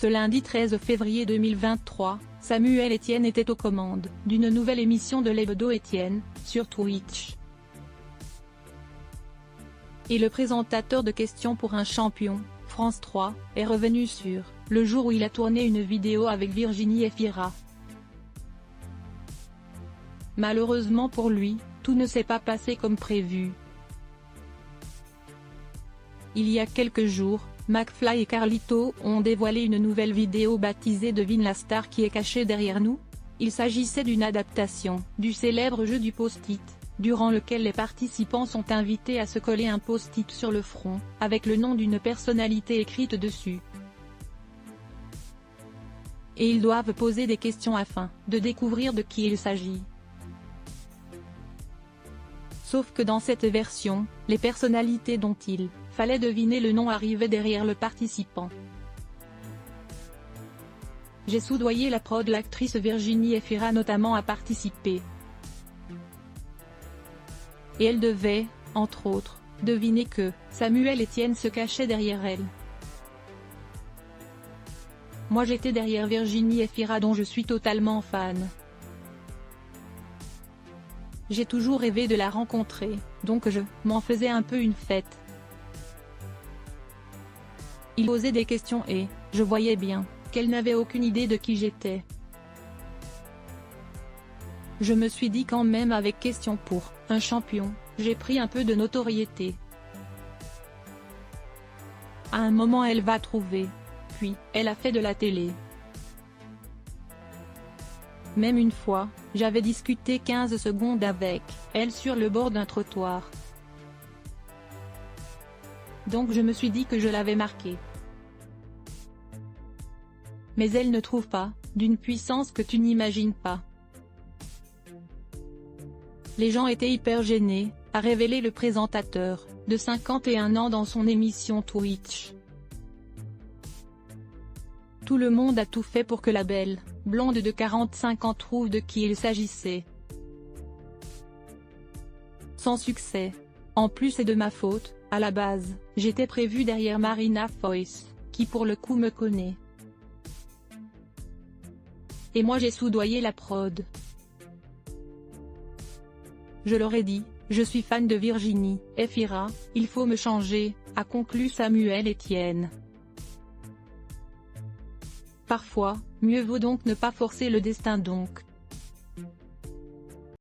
Ce lundi 13 février 2023, Samuel Etienne était aux commandes d'une nouvelle émission de l'Hebdo Etienne, sur Twitch. Et le présentateur de Questions pour un champion, France 3, est revenu sur le jour où il a tourné une vidéo avec Virginie Efira. Malheureusement pour lui, tout ne s'est pas passé comme prévu. Il y a quelques jours, McFly et Carlito ont dévoilé une nouvelle vidéo baptisée Devine la star qui est cachée derrière nous. Il s'agissait d'une adaptation du célèbre jeu du post-it, durant lequel les participants sont invités à se coller un post-it sur le front, avec le nom d'une personnalité écrite dessus. Et ils doivent poser des questions afin de découvrir de qui il s'agit. Sauf que dans cette version, les personnalités dont il fallait deviner le nom arrivaient derrière le participant. J'ai soudoyé la prod, l'actrice Virginie Efira notamment a participé. Et elle devait, entre autres, deviner que Samuel Etienne se cachait derrière elle. Moi j'étais derrière Virginie Efira dont je suis totalement fan. J'ai toujours rêvé de la rencontrer, donc je m'en faisais un peu une fête. Il posait des questions et je voyais bien qu'elle n'avait aucune idée de qui j'étais. Je me suis dit quand même avec Questions pour un champion, j'ai pris un peu de notoriété. À un moment elle va trouver. Puis, elle a fait de la télé. Même une fois, j'avais discuté 15 secondes avec elle sur le bord d'un trottoir. Donc je me suis dit que je l'avais marquée. Mais elle ne trouve pas, d'une puissance que tu n'imagines pas. Les gens étaient hyper gênés, a révélé le présentateur, de 51 ans dans son émission Twitch. Tout le monde a tout fait pour que la belle blonde de 45 ans trouve de qui il s'agissait. Sans succès. En plus c'est de ma faute, à la base, j'étais prévue derrière Marina Foïs, qui pour le coup me connaît. Et moi j'ai soudoyé la prod. Je leur ai dit, je suis fan de Virginie Efira, il faut me changer, a conclu Samuel Etienne. Parfois, mieux vaut donc ne pas forcer le destin donc.